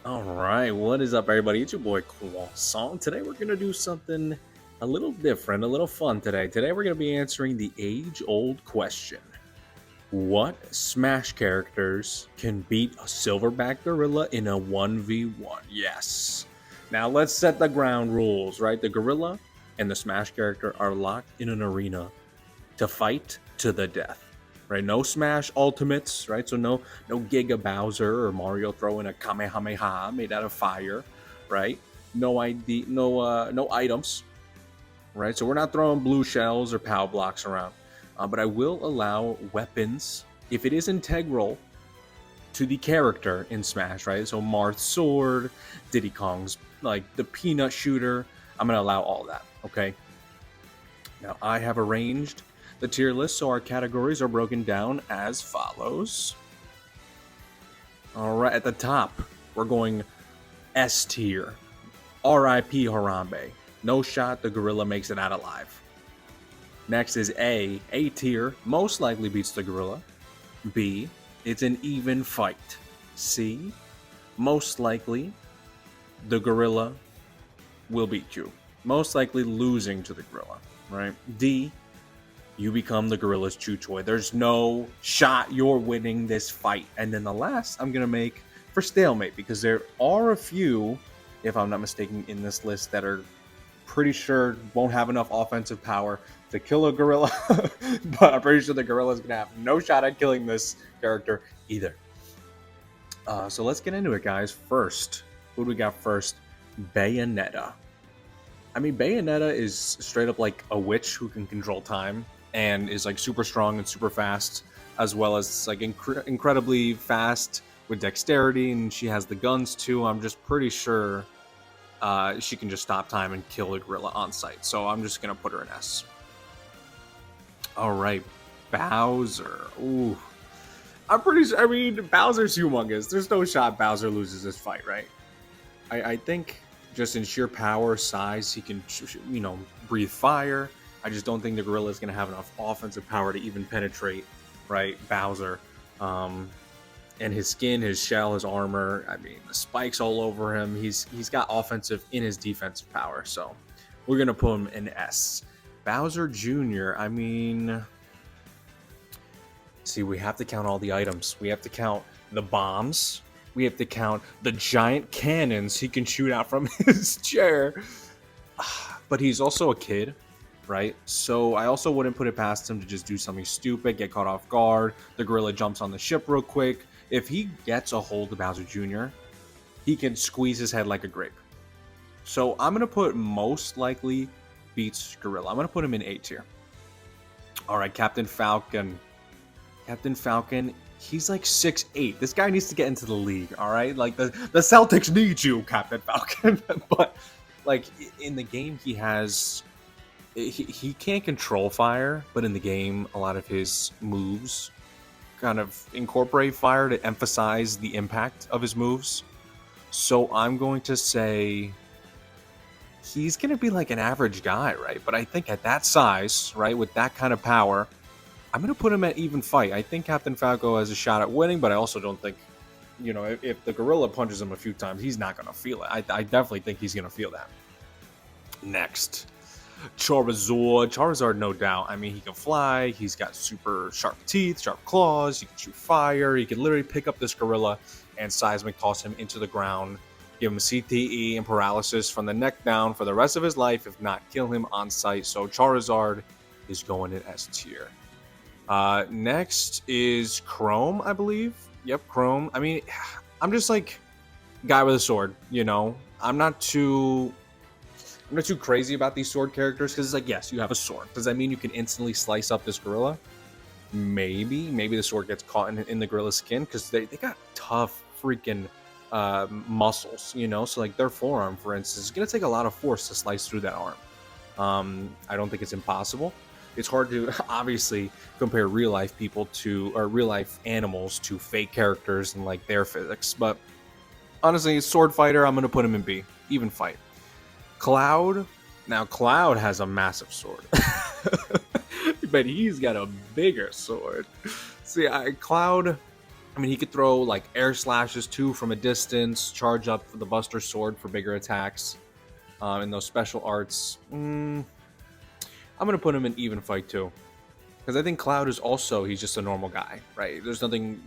All right, what is up, everybody? It's your boy Croissant. Today we're gonna do something a little different, a little fun today. Today we're gonna be answering the age-old question: what Smash characters can beat a Silverback gorilla in a 1v1? Yes. Now let's set the ground rules, right? The gorilla and the Smash character are locked in an arena to fight to the death, right? No Smash ultimates, right? So no Giga Bowser or Mario throwing a Kamehameha made out of fire, right? No items, right? So we're not throwing blue shells or POW blocks around, but I will allow weapons if it is integral to the character in Smash, right? So Marth's sword, Diddy Kong's like the peanut shooter. I'm gonna allow all that. Okay. Now I have arranged the tier list, so our categories are broken down as follows. All right, at the top, we're going S tier. R.I.P. Harambe. No shot the gorilla makes it out alive. Next is A tier. Most likely beats the gorilla. B, it's an even fight. C, most likely the gorilla will beat you. Most likely losing to the gorilla, right? D, you become the gorilla's chew toy. There's no shot you're winning this fight. And then the last I'm going to make for stalemate, because there are a few, if I'm not mistaken, in this list that are pretty sure won't have enough offensive power to kill a gorilla. But I'm pretty sure the gorilla is going to have no shot at killing this character either. So let's get into it, guys. First, who do we got first? Bayonetta. I mean, Bayonetta is straight up like a witch who can control time and is like super strong and super fast, as well as like incredibly fast with dexterity, and she has the guns too. I'm just pretty sure she can just stop time and kill a gorilla on sight. So I'm just gonna put her in S. All right, Bowser. Ooh, I'm pretty sure. I mean, Bowser's humongous. There's no shot Bowser loses this fight, right? I think just in sheer power, size, he can, breathe fire. I just don't think the gorilla is going to have enough offensive power to even penetrate, right, Bowser. And his skin, his shell, his armor, I mean, the spikes all over him. He's got offensive in his defensive power, so we're going to put him in S. Bowser Jr., I mean, see, we have to count all the items. We have to count the bombs. We have to count the giant cannons he can shoot out from his chair. But he's also a kid, right? So I also wouldn't put it past him to just do something stupid, get caught off guard. The gorilla jumps on the ship real quick. If he gets a hold of Bowser Jr., he can squeeze his head like a grape. So I'm going to put most likely beats gorilla. I'm going to put him in A tier. All right, Captain Falcon. Captain Falcon, he's like 6'8". This guy needs to get into the league, all right? Like, the Celtics need you, Captain Falcon. But, like, in the game, he can't control fire, but in the game, a lot of his moves kind of incorporate fire to emphasize the impact of his moves. So I'm going to say he's going to be like an average guy, right? But I think at that size, right, with that kind of power, I'm going to put him at even fight. I think Captain Falco has a shot at winning, but I also don't think, if the gorilla punches him a few times, he's not going to feel it. I definitely think he's going to feel that. Next, Charizard. Charizard, no doubt. I mean, he can fly. He's got super sharp teeth, sharp claws. He can shoot fire. He can literally pick up this gorilla and seismic toss him into the ground, give him CTE and paralysis from the neck down for the rest of his life, if not kill him on sight. So Charizard is going in S tier. Next is Chrome, I believe. Yep, Chrome. I mean, I'm just like guy with a sword, I'm not too crazy about these sword characters, because it's like, yes, you have a sword. Does that mean you can instantly slice up this gorilla? Maybe the sword gets caught in the gorilla's skin, because they got tough freaking muscles, so like their forearm, for instance, is gonna take a lot of force to slice through that arm. I don't think it's impossible. It's hard to obviously compare real life people or real life animals to fake characters and like their physics, but honestly, sword fighter, I'm gonna put him in B, even fight. Cloud, now Cloud has a massive sword, but he's got a bigger sword. See, Cloud, I mean, he could throw like air slashes too from a distance, charge up for the Buster Sword for bigger attacks, and those special arts. I'm gonna put him in even fight too, because I think Cloud is also he's just a normal guy, right? There's nothing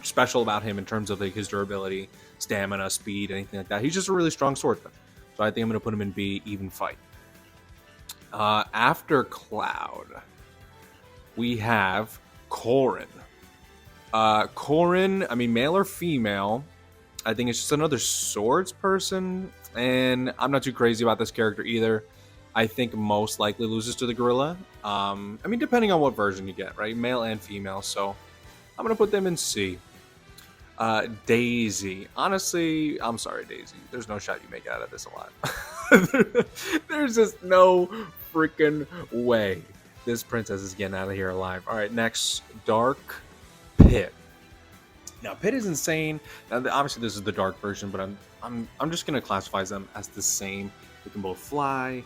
special about him in terms of like his durability, stamina, speed, anything like that. He's just a really strong swordsman. So I think I'm gonna put him in B, even fight. After Cloud, we have Corrin. Corrin, I mean, male or female, I think it's just another swords person, and I'm not too crazy about this character either. I think most likely loses to the gorilla. I mean, depending on what version you get, right? Male and female, so I'm gonna put them in C. Daisy. Honestly, I'm sorry, Daisy. There's no shot you make it out of this alive. There's just no freaking way this princess is getting out of here alive. All right, next, Dark Pit. Now, Pit is insane. Now, obviously, this is the dark version, but I'm just gonna classify them as the same. They can both fly.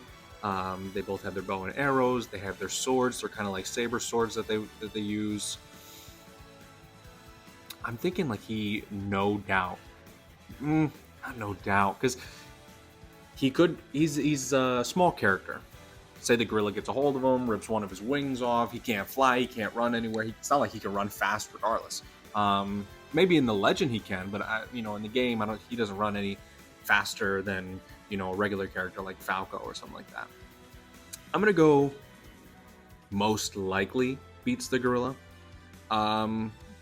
They both have their bow and arrows. They have their swords. They're kind of like saber swords that they use. I'm thinking like he no doubt, not no doubt, because he's a small character. Say the gorilla gets a hold of him, rips one of his wings off. He can't fly. He can't run anywhere. It's not like he can run fast regardless. Maybe in the legend he can, but in the game he doesn't run any faster than a regular character like Falco or something like that. I'm gonna go most likely beats the gorilla.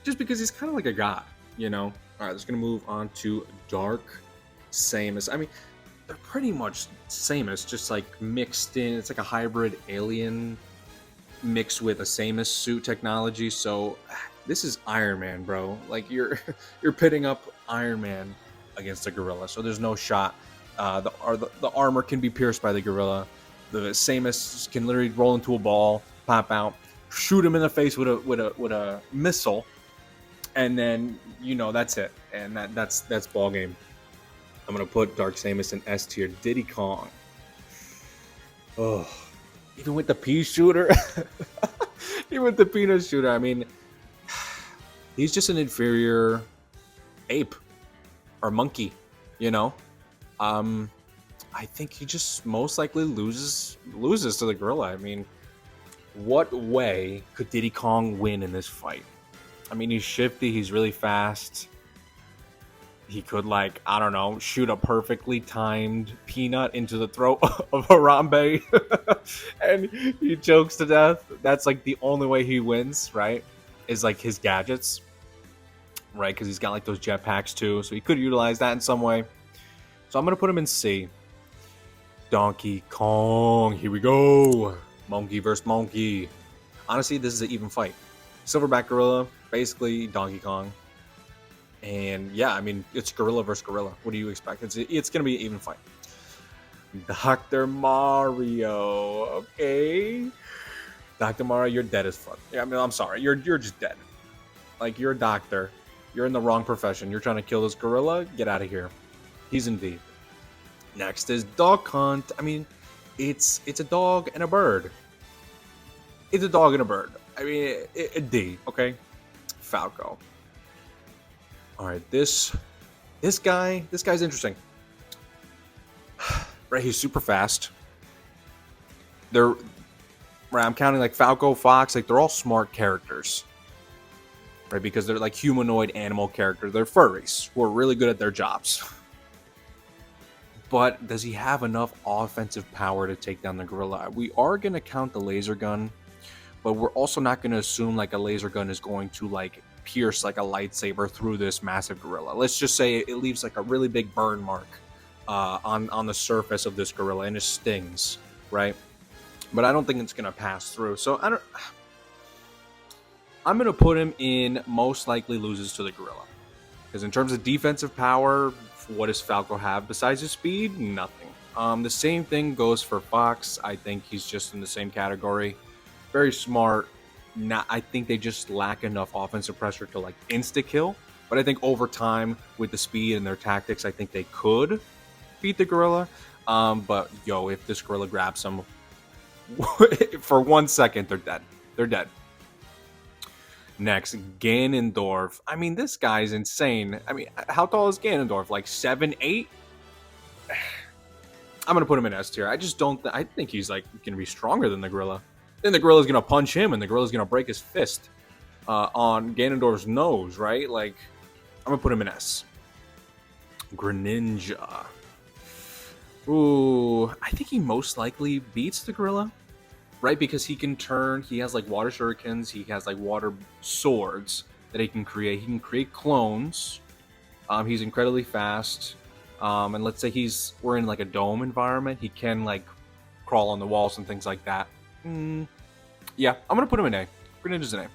Just because he's kind of like a god, All right, let's gonna move on to Dark Samus. I mean, they're pretty much Samus, just like mixed in. It's like a hybrid alien mixed with a Samus suit technology. So this is Iron Man, bro. Like you're pitting up Iron Man against a gorilla. So there's no shot. The armor can be pierced by the gorilla. The Samus can literally roll into a ball, pop out, shoot him in the face with a missile. And then that's it, and that's ball game. I'm gonna put Dark Samus in S tier. Diddy Kong. Oh, even with the pea shooter, even with the peanut shooter. I mean, he's just an inferior ape or monkey. I think he just most likely loses to the gorilla. I mean, what way could Diddy Kong win in this fight? I mean, he's shifty. He's really fast. He could, shoot a perfectly timed peanut into the throat of Harambe. And he chokes to death. That's, the only way he wins, right? Is, his gadgets. Right? Because he's got, those jetpacks, too. So he could utilize that in some way. So I'm going to put him in C. Donkey Kong. Here we go. Monkey versus monkey. Honestly, this is an even fight. Silverback gorilla, basically Donkey Kong. And yeah, I mean, it's gorilla versus gorilla. What do you expect? It's going to be an even fight. Dr. Mario. Okay. Dr. Mario, you're dead as fuck. Yeah, I mean, I'm sorry. You're just dead. You're a doctor. You're in the wrong profession. You're trying to kill this gorilla. Get out of here. He's in D. Next is Dog Hunt. I mean, it's a dog and a bird. It's a dog and a bird. I mean, a D, okay? Falco. All right, this guy's interesting. Right, he's super fast. I'm counting Falco, Fox, they're all smart characters. Right, because they're humanoid animal characters. They're furries who are really good at their jobs. But does he have enough offensive power to take down the gorilla? We are going to count the laser gun, but we're also not going to assume a laser gun is going to pierce a lightsaber through this massive gorilla. Let's just say it leaves a really big burn mark on the surface of this gorilla, and it stings, right? But I don't think it's going to pass through. So I'm going to put him in most likely loses to the gorilla. Because in terms of defensive power, what does Falco have besides his speed? Nothing. The same thing goes for Fox. I think he's just in the same category. Very smart. I think they just lack enough offensive pressure to insta-kill. But I think over time, with the speed and their tactics, I think they could beat the gorilla. But if this gorilla grabs them for 1 second, they're dead. They're dead. Next, Ganondorf. I mean, this guy's insane. I mean, how tall is Ganondorf? Like 7'8"? I'm gonna put him in S tier. I just don't. I think he's like gonna be stronger than the gorilla. Then the gorilla's gonna punch him, and the gorilla's gonna break his fist on Ganondorf's nose, right? Like, I'm gonna put him in S. Greninja. Ooh, I think he most likely beats the gorilla, right? Because he can turn. He has like water shurikens. He has like water swords that he can create. He can create clones. He's incredibly fast. And let's say we're in like a dome environment. He can like crawl on the walls and things like that. Yeah, I'm gonna put him in A. Greninja's an A.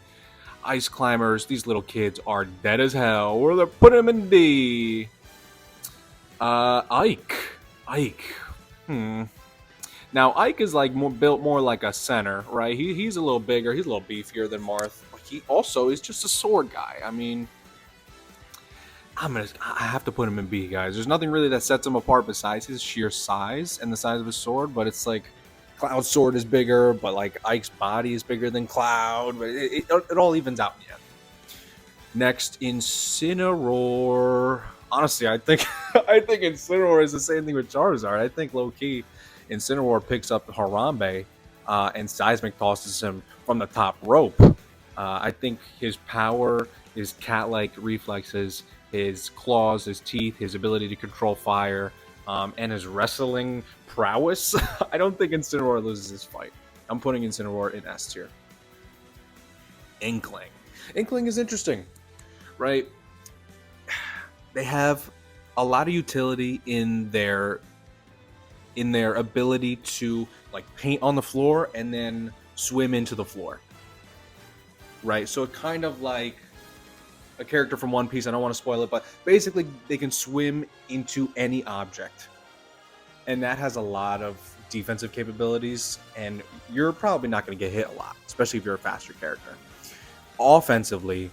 Ice climbers. These little kids are dead as hell. We're putting him in D. Ike. Now Ike is like built more like a center, right? He's a little bigger. He's a little beefier than Marth. But he also is just a sword guy. I mean, I have to put him in B, guys. There's nothing really that sets him apart besides his sheer size and the size of his sword. But it's like Cloud's sword is bigger, but like Ike's body is bigger than Cloud. But it all evens out in the end. Next, Incineroar. Honestly, I think Incineroar is the same thing with Charizard. I think low key, Incineroar picks up Harambe, and Seismic tosses him from the top rope. I think his power, his cat-like reflexes, his claws, his teeth, his ability to control fire, and his wrestling prowess. I don't think Incineroar loses this fight. I'm putting Incineroar in S tier. Inkling. Inkling is interesting, right? They have a lot of utility in their ability to like paint on the floor and then swim into the floor, right? So it kind of like a character from One Piece. I don't want to spoil it, but basically they can swim into any object, and that has a lot of defensive capabilities, and you're probably not going to get hit a lot, especially if you're a faster character. Offensively,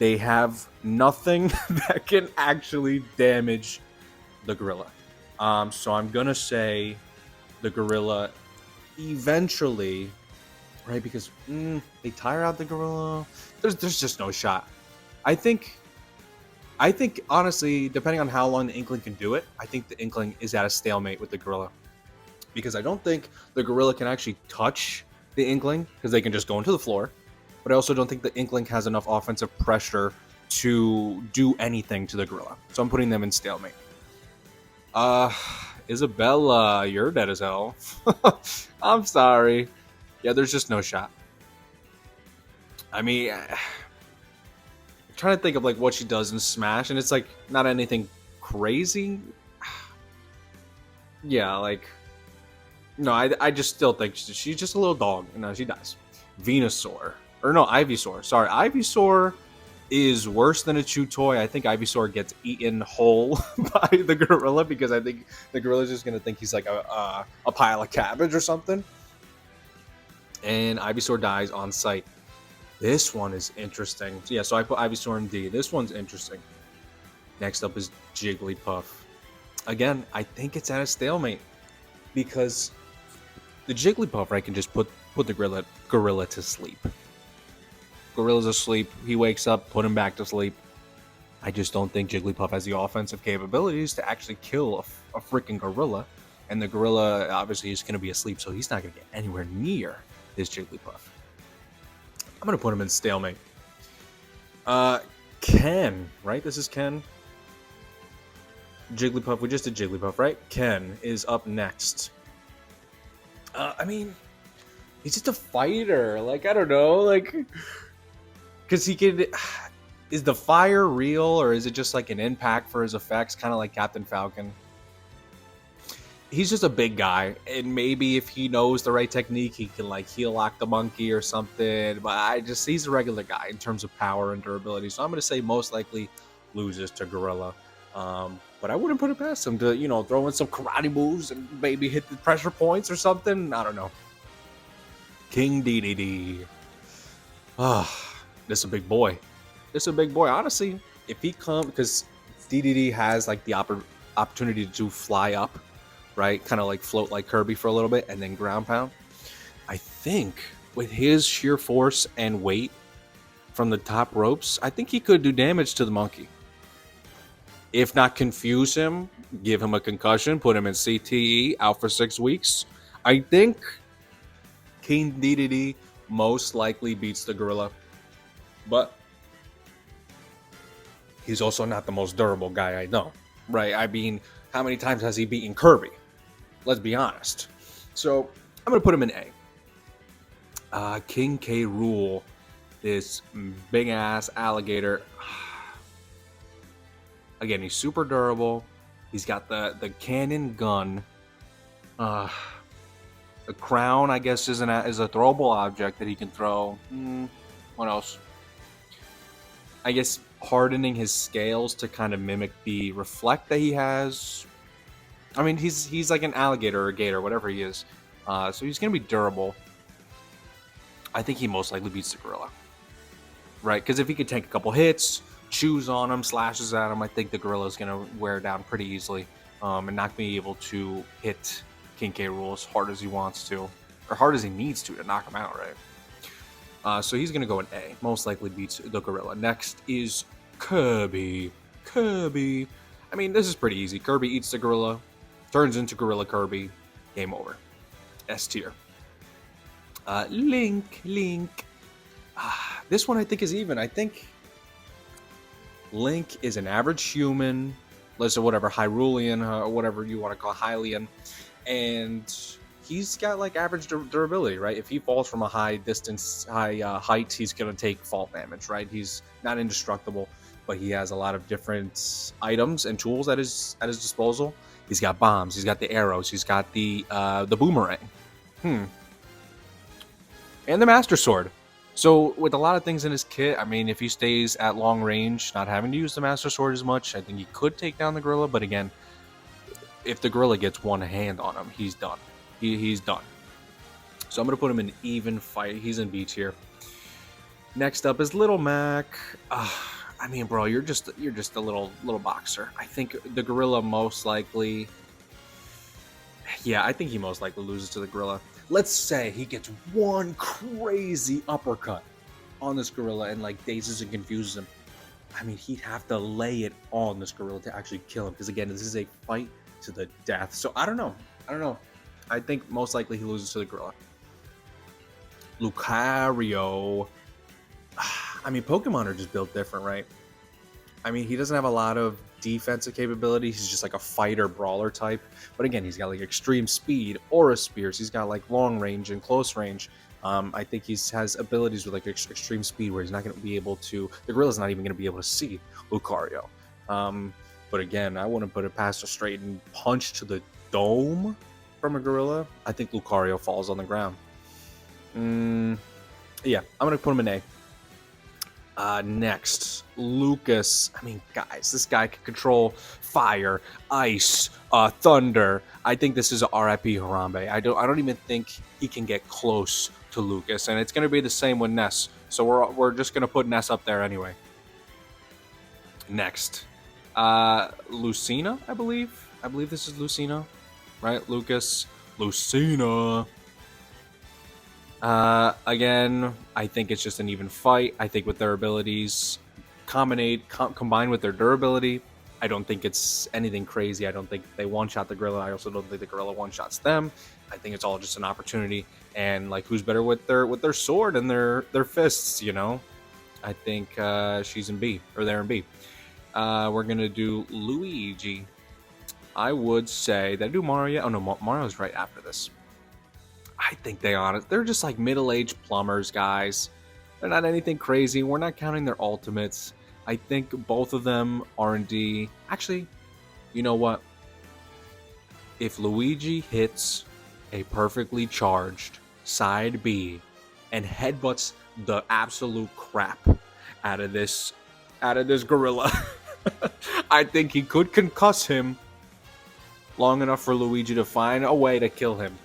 they have nothing that can actually damage the gorilla. So I'm going to say the gorilla eventually, right? Because they tire out the gorilla. There's just no shot. I think honestly, depending on how long the Inkling can do it, I think the Inkling is at a stalemate with the gorilla. Because I don't think the gorilla can actually touch the Inkling because they can just go into the floor. But I also don't think the Inkling has enough offensive pressure to do anything to the gorilla. So I'm putting them in stalemate. Isabella, you're dead as hell. I'm sorry. Yeah, there's just no shot. I mean, I'm trying to think of like what she does in Smash, and it's like not anything crazy. Yeah, like no, I just still think she's just a little dog. No, she dies. Venusaur. Or no, Ivysaur. Sorry, Ivysaur is worse than a chew toy. I think Ivysaur gets eaten whole by the gorilla because I think the gorilla's just going to think he's like a pile of cabbage or something. And Ivysaur dies on sight. This one is interesting. So yeah, so I put Ivysaur in D. This one's interesting. Next up is Jigglypuff. Again, I think it's at a stalemate because the Jigglypuff, right, can just put the gorilla to sleep. Gorilla's asleep. He wakes up, put him back to sleep. I just don't think Jigglypuff has the offensive capabilities to actually kill a freaking gorilla. And the gorilla obviously is going to be asleep, so he's not going to get anywhere near this Jigglypuff. I'm going to put him in stalemate. Ken, right? This is Ken. Jigglypuff. We just did Jigglypuff, right? Ken is up next. I mean, he's just a fighter. Like, I don't know. Like, because he could... Is the fire real, or is it just like an impact for his effects, kind of like Captain Falcon? He's just a big guy, and maybe if he knows the right technique, he can like heel lock the monkey or something. But he's a regular guy in terms of power and durability. So I'm going to say most likely loses to Gorilla. But I wouldn't put it past him to, throw in some karate moves and maybe hit the pressure points or something. I don't know. King DDD. This is a big boy. Honestly, if he comes, because DDD has like the opportunity to fly up, right? Kind of like float like Kirby for a little bit and then ground pound. I think with his sheer force and weight, from the top ropes, I think he could do damage to the monkey. If not confuse him, give him a concussion, put him in CTE, out for 6 weeks. I think King DDD most likely beats the gorilla, but he's also not the most durable guy I know, right? I mean, how many times has he beaten Kirby? Let's be honest. So I'm going to put him in A. King K. Rool, this big ass alligator. Again, he's super durable. He's got the cannon gun. The crown, I guess, is a throwable object that he can throw. What else? I guess hardening his scales to kind of mimic the reflect that he has. I mean, he's like an alligator or a gator, whatever he is. So he's going to be durable. I think he most likely beats the gorilla. Right? Because if he could take a couple hits, chews on him, slashes at him, I think the gorilla is going to wear down pretty easily and not be able to hit King K. Rool as hard as he wants to, or hard as he needs to knock him out, right? So he's going to go in A. Most likely beats the gorilla. Next is Kirby. Kirby. I mean, this is pretty easy. Kirby eats the gorilla, turns into Gorilla Kirby. Game over. S tier. Link. This one I think is even. I think Link is an average human, let's say whatever, Hyrulean, whatever you want to call Hylian, and he's got like average durability, right? If he falls from a high height, he's going to take fall damage, right? He's not indestructible, but he has a lot of different items and tools at his disposal. He's got bombs, he's got the arrows, he's got the boomerang, and the Master Sword. So with a lot of things in his kit, I mean, if he stays at long range, not having to use the Master Sword as much, I think he could take down the gorilla. But again, if the gorilla gets one hand on him, he's done. He's done. So I'm going to put him in even fight. He's in B tier. Next up is Little Mac. I mean, bro, you're just a little boxer. I think the gorilla most likely... Yeah, I think he most likely loses to the gorilla. Let's say he gets one crazy uppercut on this gorilla and like dazes and confuses him. I mean, he'd have to lay it on this gorilla to actually kill him. Because again, this is a fight to the death. So I don't know. I think most likely he loses to the gorilla. Lucario. I mean, Pokemon are just built different, right? I mean, he doesn't have a lot of defensive capabilities. He's just like a fighter brawler type. But again, he's got like extreme speed, aura spears. He's got like long range and close range. I think he has abilities with like extreme speed where he's not going to be able to. The gorilla's not even going to be able to see Lucario. But again, I wouldn't put it past a straight and punch to the dome from a gorilla. I think Lucario falls on the ground. Yeah, I'm going to put him in A. Next, Lucas. I mean, guys, this guy can control fire, ice, thunder. I think this is a RIP Harambe. I don't even think he can get close to Lucas, and it's going to be the same with Ness. So we're just going to put Ness up there anyway. Next, Lucina, I believe. I believe this is Lucina, right? Lucas, Lucina. Again, I think it's just an even fight. I think with their abilities combined with their durability, I don't think it's anything crazy. I don't think they one-shot the gorilla. I also don't think the gorilla one-shots them. I think it's all just an opportunity. And like, who's better with their sword and their fists? You know, I think she's in B, or they're in B. We're gonna do Luigi. I would say, did I do Mario? Oh no, Mario's right after this. I think they're just like middle-aged plumbers, guys. They're not anything crazy. We're not counting their ultimates. I think both of them are in D. Actually, you know what? If Luigi hits a perfectly charged side B and headbutts the absolute crap out of this gorilla, I think he could concuss him long enough for Luigi to find a way to kill him.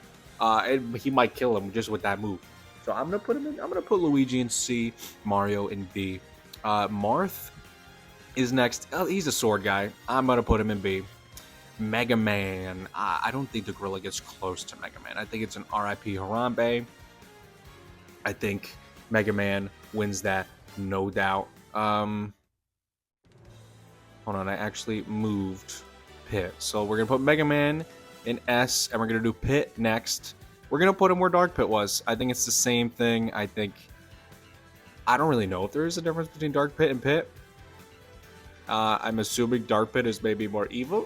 And he might kill him just with that move. So I'm gonna put Luigi in C, Mario in B. Marth is next. Oh, he's a sword guy. I'm gonna put him in B. Mega Man. I don't think the gorilla gets close to Mega Man. I think it's an RIP Harambe. I think Mega Man wins that no doubt. Hold on, I actually moved Pit. So we're gonna put Mega Man in S, and we're gonna do Pit next. We're gonna put him where Dark Pit was. I think it's the same thing. I don't really know if there is a difference between Dark Pit and Pit. I'm assuming Dark Pit is maybe more evil,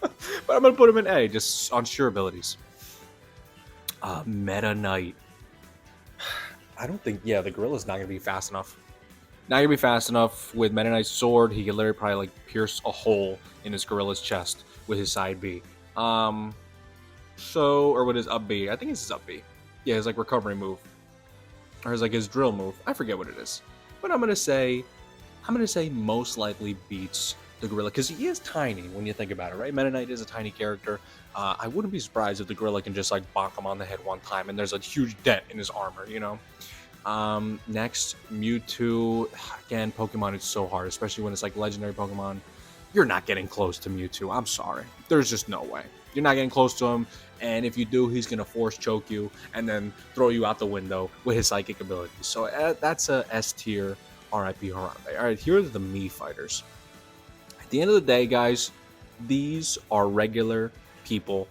but I'm gonna put him in A, just on sheer abilities. Meta Knight. I don't think. Yeah, the Gorilla's not gonna be fast enough. Not gonna be fast enough with Meta Knight's sword. He could literally probably like pierce a hole in his Gorilla's chest with his side B. Or with his up B. I think it's his up B. Yeah, his like recovery move, or his like his drill move. I forget what it is, but I'm gonna say most likely beats the Gorilla because he is tiny when you think about it, right? Meta Knight is a tiny character. I wouldn't be surprised if the Gorilla can just like bonk him on the head one time and there's a huge dent in his armor, you know? Next, Mewtwo. Again, Pokemon is so hard, especially when it's like legendary Pokemon. You're not getting close to Mewtwo. I'm sorry. There's just no way. You're not getting close to him, and if you do, he's going to force choke you and then throw you out the window with his psychic abilities. So that's a S tier RIP Harambe. All right, here are the Mii fighters. At the end of the day, guys, these are regular people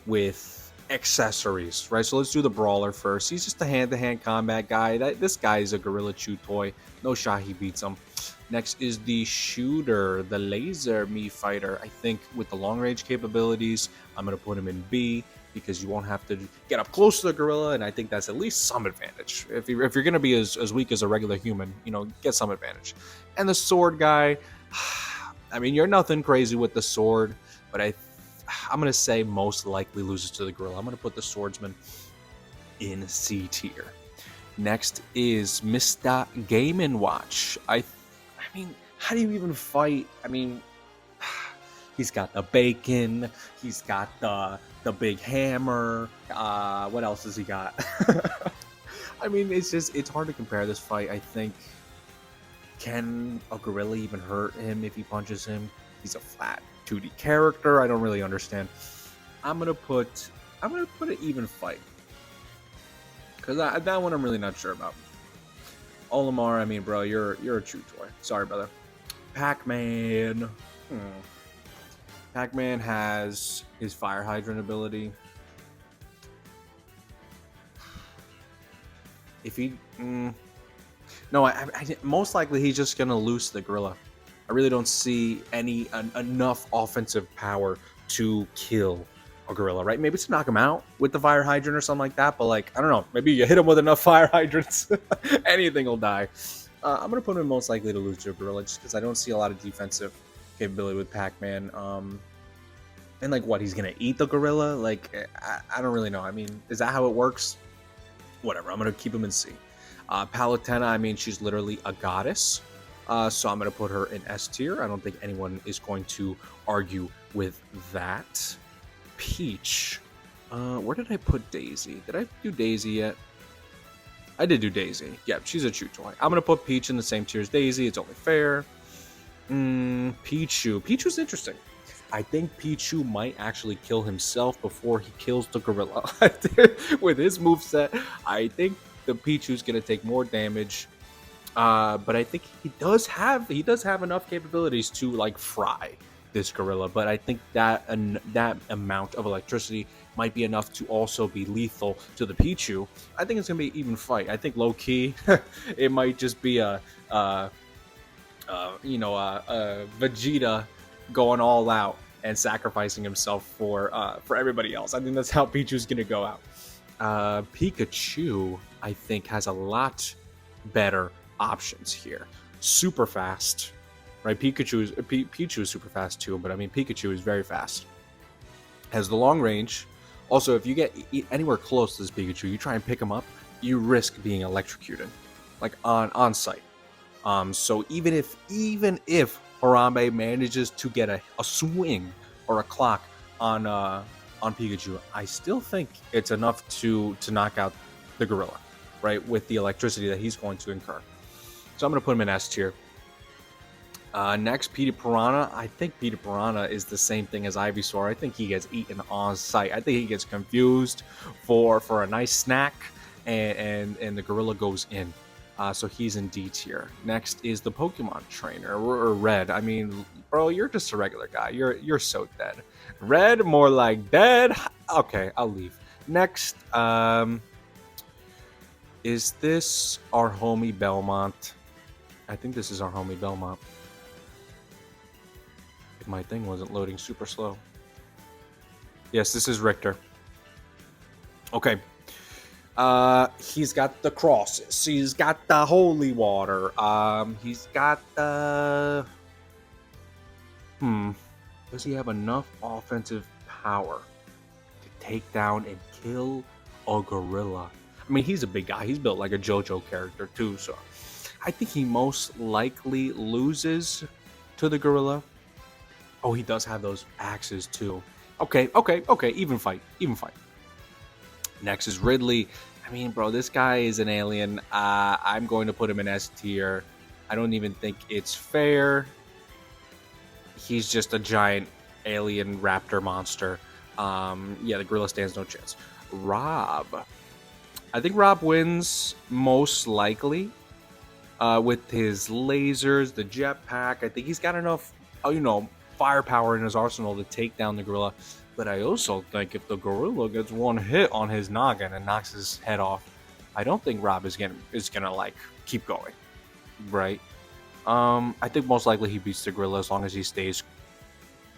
with accessories, right? So let's do the brawler first. He's just a hand-to-hand combat guy. This guy is a Gorilla Chew toy. No shot he beats him. Next is the shooter, the laser Mii fighter. I think with the long-range capabilities, I'm going to put him in B because you won't have to get up close to the gorilla, and I think that's at least some advantage. If you're going to be as weak as a regular human, you know, get some advantage. And the sword guy, I mean, you're nothing crazy with the sword, but I'm going to say most likely loses to the gorilla. I'm going to put the swordsman in C tier. Next is Mr. Game & Watch. I mean, how do you even fight? I mean, he's got the bacon. He's got the big hammer. What else has he got? I mean, it's hard to compare this fight. I think, can a gorilla even hurt him if he punches him? He's a flat 2D character. I don't really understand. I'm gonna put an even fight because that one I'm really not sure about. Olimar, I mean, bro, you're a chew toy. Sorry, brother. Pac-Man. Pac-Man has his fire hydrant ability. If he, no, I most likely he's just gonna loose the gorilla. I really don't see enough offensive power to kill a gorilla, right? Maybe to knock him out with the fire hydrant or something like that, but like, I don't know, maybe you hit him with enough fire hydrants, anything will die. I'm going to put him most likely to lose to a gorilla just because I don't see a lot of defensive capability with Pac-Man. And like what, he's going to eat the gorilla? Like, I don't really know. I mean, is that how it works? Whatever, I'm going to keep him in C. Palutena, I mean, she's literally a goddess. So I'm going to put her in S tier. I don't think anyone is going to argue with that. Peach. Where did I put Daisy? Did I do Daisy yet? I did do Daisy. Yeah, she's a chew toy. I'm going to put Peach in the same tier as Daisy. It's only fair. Pichu. Pichu's interesting. I think Pichu might actually kill himself before he kills the gorilla. With his moveset, I think the Pichu's going to take more damage. But I think he does have enough capabilities to like fry this gorilla, but I think that amount of electricity might be enough to also be lethal to the Pichu. I think it's gonna be an even fight. I think low key, it might just be a Vegeta going all out and sacrificing himself for everybody else. I think that's how Pichu's gonna go out. Pikachu, I think, has a lot better options here. Super fast. Right, Pichu is super fast too, but I mean Pikachu is very fast. Has the long range. Also, if you get anywhere close to this Pikachu, you try and pick him up, you risk being electrocuted, like on sight. So even if Harambe manages to get a swing or a clock on Pikachu, I still think it's enough to knock out the gorilla, right, with the electricity that he's going to incur. So I'm going to put him in S tier. Next, Peter Piranha. I think Peter Piranha is the same thing as Ivysaur. I think he gets eaten on sight. I think he gets confused for a nice snack, and the gorilla goes in. So he's in D tier. Next is the Pokemon trainer, or Red. I mean, bro, you're just a regular guy. You're so dead. Red, more like dead. Okay, I'll leave. Next, is this our homie Belmont? I think this is our homie Belmont. If my thing wasn't loading super slow. Yes, this is Richter. Okay. He's got the crosses. He's got the holy water. He's got the... Does he have enough offensive power to take down and kill a gorilla? I mean, he's a big guy. He's built like a JoJo character too, so I think he most likely loses to the gorilla. Oh, he does have those axes too. Okay. Even fight. Next is Ridley. I mean, bro, this guy is an alien. I'm going to put him in S tier. I don't even think it's fair. He's just a giant alien raptor monster. Yeah, the gorilla stands no chance. Rob. I think Rob wins most likely with his lasers, the jetpack. I think he's got enough, firepower in his arsenal to take down the gorilla. But I also think if the gorilla gets one hit on his noggin and knocks his head off, I don't think Rob is gonna like keep going, right? I think most likely he beats the gorilla as long as he stays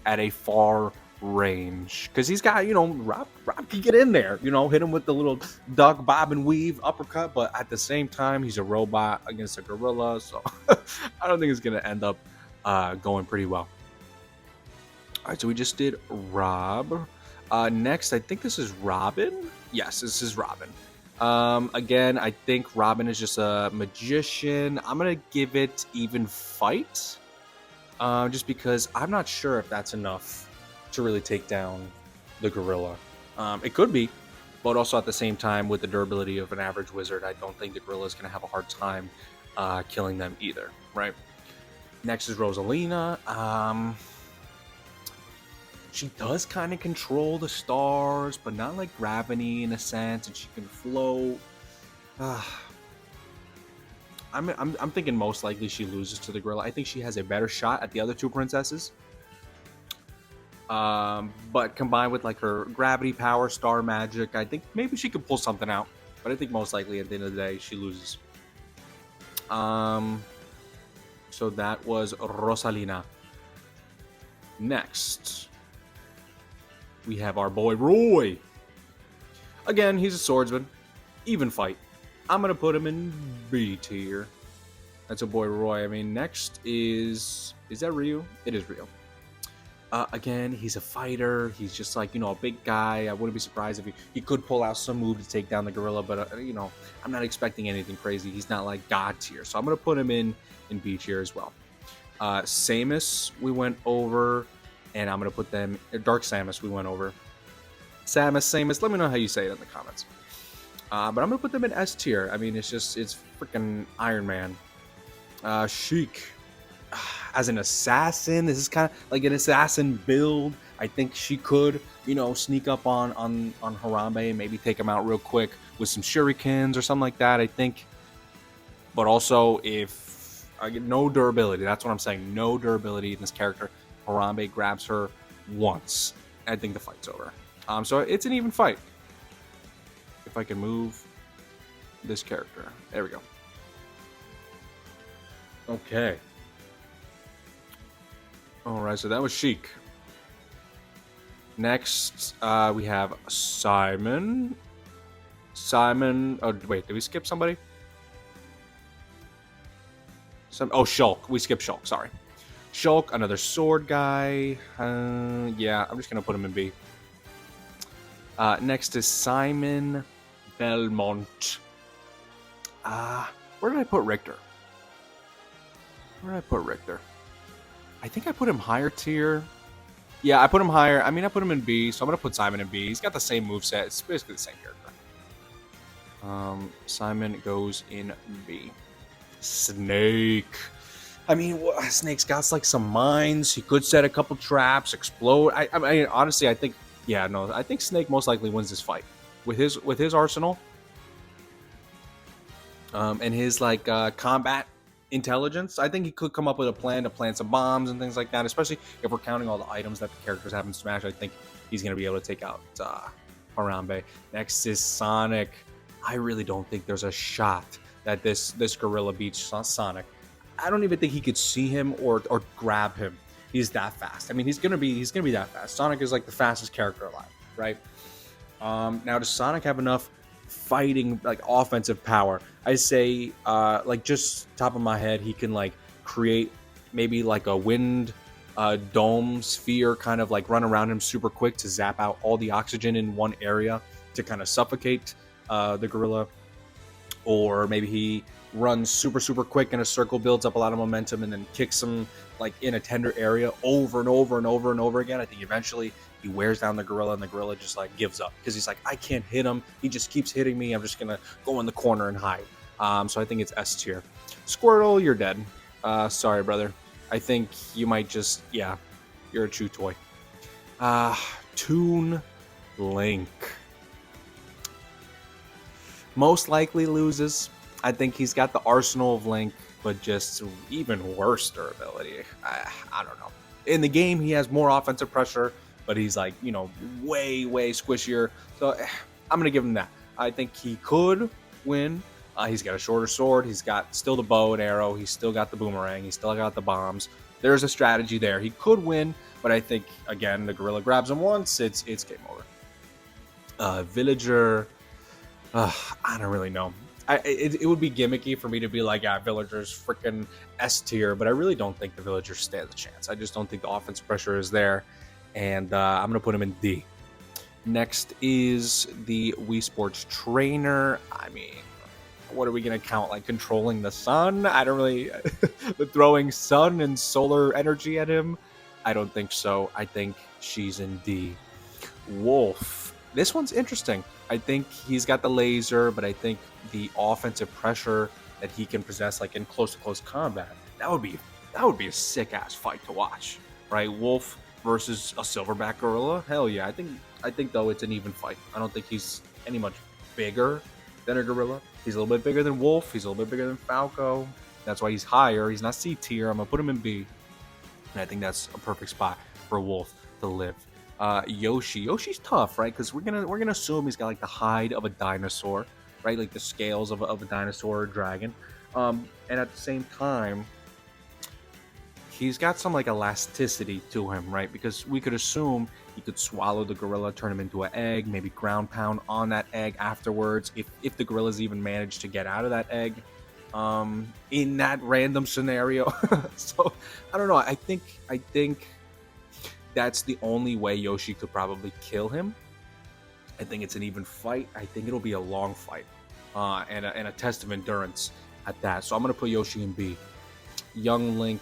at a far range, because he's got, Rob can get in there, hit him with the little duck, bob and weave uppercut, but at the same time he's a robot against a gorilla, so I don't think it's gonna end up going pretty well. All right, so we just did Rob. Next, I think this is Robin. Yes, this is Robin. Again, I think Robin is just a magician. I'm going to give it even fight. Just because I'm not sure if that's enough to really take down the gorilla. It could be, but also at the same time, with the durability of an average wizard, I don't think the gorilla is going to have a hard time killing them either, right? Next is Rosalina. She does kind of control the stars, but not like gravity in a sense, and she can float. I'm thinking most likely she loses to the gorilla. I think she has a better shot at the other two princesses. But combined with like her gravity power, star magic, I think maybe she could pull something out. But I think most likely at the end of the day, she loses. So that was Rosalina. Next, we have our boy Roy. Again, he's a swordsman. Even fight. I'm going to put him in B tier. That's a boy Roy. I mean, next is that Ryu? It is Ryu. Again, he's a fighter. He's just like, a big guy. I wouldn't be surprised if he could pull out some move to take down the gorilla, but, I'm not expecting anything crazy. He's not like God tier. So I'm going to put him in B tier as well. Samus, we went over, and I'm going to put them, Dark Samus, we went over. Samus, let me know how you say it in the comments. But I'm going to put them in S tier. I mean, it's freaking Iron Man. Sheik. As an assassin, this is kind of like an assassin build. I think she could, sneak up on Harambe and maybe take him out real quick with some shurikens or something like that, I think. But also, if I get no durability, that's what I'm saying. No durability in this character. Harambe grabs her once. I think the fight's over. So it's an even fight. If I can move this character. There we go. Okay. Alright, so that was Sheik. Next, we have Simon. Oh, wait, did we skip somebody? Shulk. We skipped Shulk, sorry. Shulk, another sword guy. Yeah, I'm just going to put him in B. Next is Simon Belmont. Where did I put Richter? I think I put him higher tier. Yeah, I put him higher. I mean, I put him in B, so I'm going to put Simon in B. He's got the same moveset. It's basically the same character. Simon goes in B. Snake. I mean, Snake's got like some mines. He could set a couple traps, explode. I mean, honestly, I think Snake most likely wins this fight with his arsenal. And his like combat intelligence. I think he could come up with a plan to plant some bombs and things like that. Especially if we're counting all the items that the characters have in Smash, I think he's gonna be able to take out Harambe. Next is Sonic. I really don't think there's a shot that this gorilla beats Sonic. I don't even think he could see him or grab him. He's that fast. I mean, he's gonna be that fast. Sonic is like the fastest character alive, right? Now, does Sonic have enough fighting like offensive power? I say, like just top of my head, he can like create maybe like a wind dome sphere, kind of like run around him super quick to zap out all the oxygen in one area to kind of suffocate the gorilla. Or maybe he runs super quick in a circle, builds up a lot of momentum, and then kicks him like in a tender area over and over and over and over again. I think eventually he wears down the gorilla, and the gorilla just like gives up because he's like, I can't hit him. He just keeps hitting me. I'm just gonna go in the corner and hide. So I think it's S tier. Squirtle, you're dead. Sorry, brother. I think you might just, yeah, you're a chew toy. Toon Link. Most likely loses. I think he's got the arsenal of Link, but just even worse durability. I don't know. In the game, he has more offensive pressure, but he's like, you know, way squishier. So I'm going to give him that. I think he could win. He's got a shorter sword. He's got still the bow and arrow. He's still got the boomerang. He's still got the bombs. There's a strategy there. He could win, but I think, again, the gorilla grabs him once. It's game over. Villager... I don't really know. It would be gimmicky for me to be like, yeah, Villager's freaking S tier, but I really don't think the Villager stands a chance. I just don't think the offense pressure is there, and I'm going to put him in D. Next is the Wii Sports Trainer. I mean, what are we going to count? Like controlling the sun? I don't really... throwing sun and solar energy at him? I don't think so. I think she's in D. Wolf. This one's interesting. I think he's got the laser, but I think the offensive pressure that he can possess, like in close combat, that would be a sick ass fight to watch, right? Wolf versus a silverback gorilla. Hell yeah! I think though it's an even fight. I don't think he's any much bigger than a gorilla. He's a little bit bigger than Wolf. He's a little bit bigger than Falco. That's why he's higher. He's not C tier. I'm gonna put him in B, and I think that's a perfect spot for Wolf to live. Yoshi's tough, right? Because we're gonna assume he's got like the hide of a dinosaur, right? Like the scales of a dinosaur or dragon. And at the same time, he's got some like elasticity to him, right? Because we could assume he could swallow the gorilla, turn him into an egg, maybe ground pound on that egg afterwards. If the gorillas even manage to get out of that egg, in that random scenario. So I don't know. I think that's the only way Yoshi could probably kill him. I think it's an even fight. I think it'll be a long fight, and a test of endurance at that. So I'm going to put Yoshi in B. Young Link,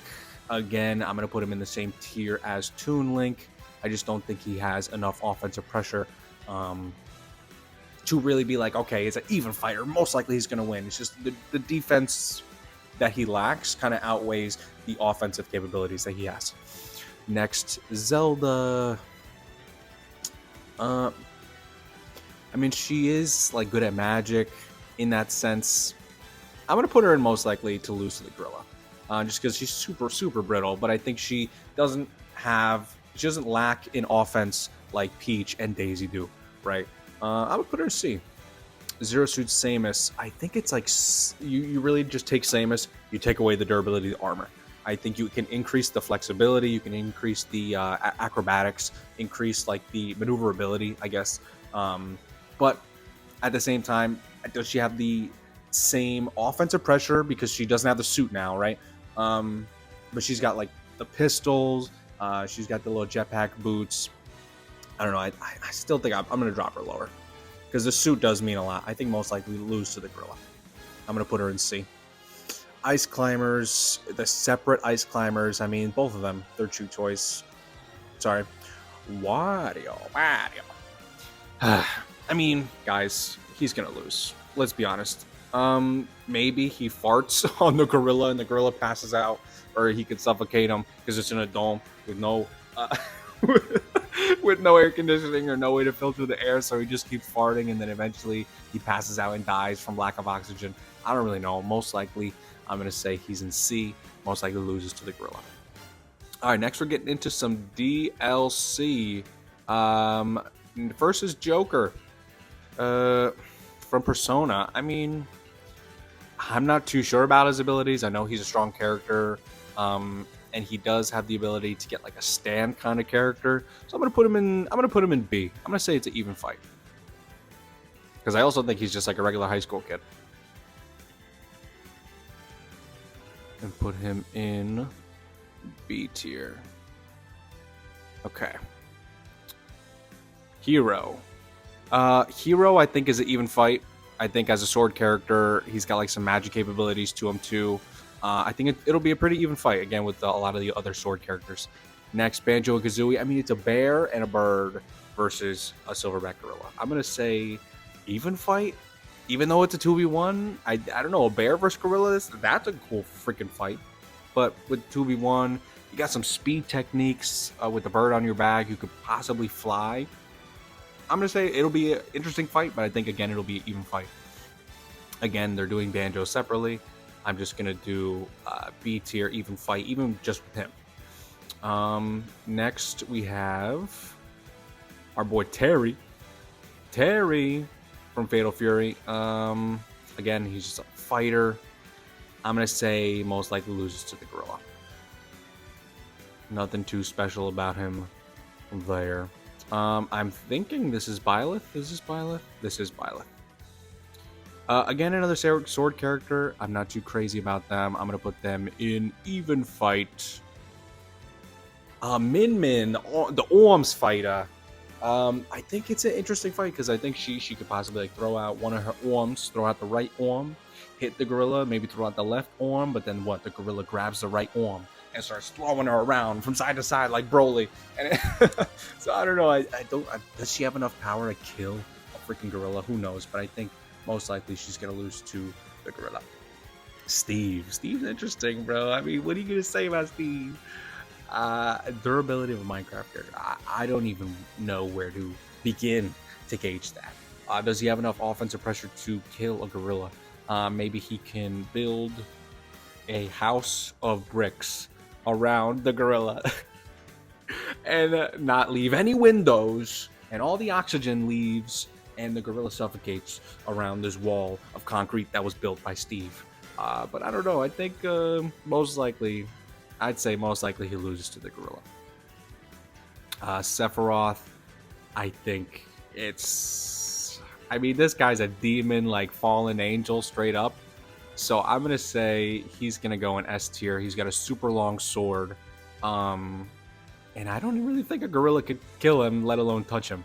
again, I'm going to put him in the same tier as Toon Link. I just don't think he has enough offensive pressure to really be like, okay, it's an even fighter. Most likely he's going to win. It's just the defense that he lacks kind of outweighs the offensive capabilities that he has. Next, Zelda. I mean, she is like good at magic in that sense. I'm gonna put her in most likely to lose to the gorilla, just because she's super brittle. But I think she doesn't lack in offense like Peach and Daisy do, right? I would put her in C. Zero Suit Samus. I think it's like you really just take Samus, you take away the durability of the armor. I think you can increase the flexibility, you can increase the acrobatics, increase like the maneuverability, I guess. But at the same time, does she have the same offensive pressure because she doesn't have the suit now, right? But she's got like the pistols, she's got the little jetpack boots. I don't know. I still think I'm going to drop her lower because the suit does mean a lot. I think most likely lose to the gorilla. I'm going to put her in C. Ice climbers, the separate ice climbers. I mean, both of them, they're chew toys. Sorry. Wario. I mean, guys, he's going to lose. Let's be honest. Maybe he farts on the gorilla and the gorilla passes out, or he could suffocate him because it's in a dome with no with no air conditioning or no way to filter the air, so he just keeps farting, and then eventually he passes out and dies from lack of oxygen. I don't really know. Most likely, I'm going to say he's in C. Most likely loses to the gorilla. All right, next we're getting into some DLC. First is Joker from Persona. I mean, I'm not too sure about his abilities. I know he's a strong character, and he does have the ability to get like a stand kind of character. So I'm gonna put him in. I'm gonna put him in B. I'm gonna say it's an even fight because I also think he's just like a regular high school kid. And put him in B tier. Okay. Hero. Hero, I think, is an even fight. I think as a sword character, he's got like some magic capabilities to him too. I think it'll be a pretty even fight again with a lot of the other sword characters. Next, Banjo and Kazooie. I mean, it's a bear and a bird versus a silverback gorilla. I'm gonna say even fight, even though it's a 2v1. I don't know, a bear versus gorilla. That's a cool freaking fight. But with 2v1, you got some speed techniques with the bird on your back. You could possibly fly. I'm going to say it'll be an interesting fight, but I think, again, it'll be an even fight. Again, they're doing Banjo separately. I'm just going to do B tier, even fight, even just with him. Next, we have our boy Terry. Terry from Fatal Fury. Again, he's just a fighter. I'm going to say most likely loses to the gorilla. Nothing too special about him there. I'm thinking this is Byleth. Is this Byleth? This is Byleth. Again, another sword character. I'm not too crazy about them. I'm going to put them in even fight. Min Min, the Orms fighter. I think it's an interesting fight because I think she could possibly like throw out one of her arms, throw out the right arm, hit the gorilla, maybe throw out the left arm, but then what? The gorilla grabs the right arm and starts throwing her around from side to side like Broly. And so I don't know. Does she have enough power to kill a freaking gorilla? Who knows? But I think most likely she's gonna lose to the gorilla. Steve's interesting, bro. I mean, what are you gonna say about Steve? Durability of a Minecraft character. I don't even know where to begin to gauge that. Does he have enough offensive pressure to kill a gorilla? Maybe he can build a house of bricks around the gorilla and not leave any windows, and all the oxygen leaves, and the gorilla suffocates around this wall of concrete that was built by Steve. But I don't know. I think I'd say most likely he loses to the gorilla. Sephiroth, I think I mean, this guy's a demon, like fallen angel straight up. So I'm going to say he's going to go in S tier. He's got a super long sword. And I don't really think a gorilla could kill him, let alone touch him.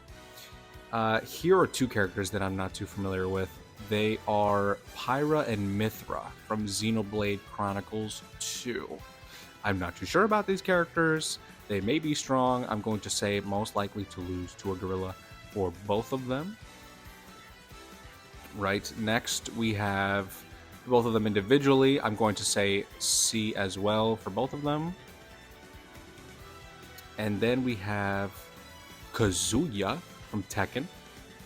Here are two characters that I'm not too familiar with. They are Pyra and Mithra from Xenoblade Chronicles 2. I'm not too sure about these characters. They may be strong. I'm going to say most likely to lose to a gorilla for both of them. Right, next we have both of them individually. I'm going to say C as well for both of them. And then we have Kazuya from Tekken.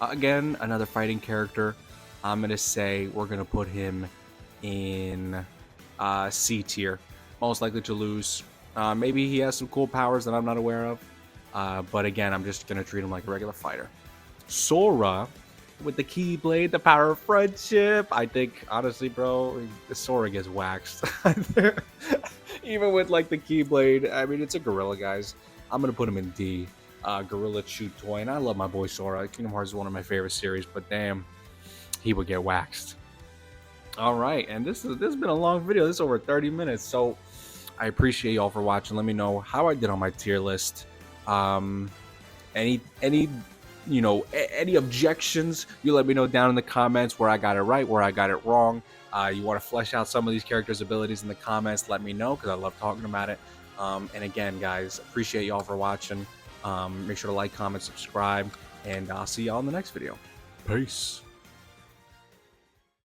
Again, another fighting character. I'm going to say we're going to put him in C tier. Most likely to lose. Maybe he has some cool powers that I'm not aware of. But again, I'm just going to treat him like a regular fighter. Sora with the Keyblade, the power of friendship. I think, honestly, bro, Sora gets waxed. Even with, like, the Keyblade. I mean, it's a gorilla, guys. I'm going to put him in D. Gorilla Chew Toy. And I love my boy Sora. Kingdom Hearts is one of my favorite series. But damn, he would get waxed. All right. And this has been a long video. This is over 30 minutes. So I appreciate y'all for watching. Let me know how I did on my tier list. Any objections, you let me know down in the comments where I got it right, where I got it wrong. You want to flesh out some of these characters' abilities in the comments, let me know because I love talking about it. And again, guys, appreciate y'all for watching. Make sure to like, comment, subscribe, and I'll see y'all in the next video. Peace.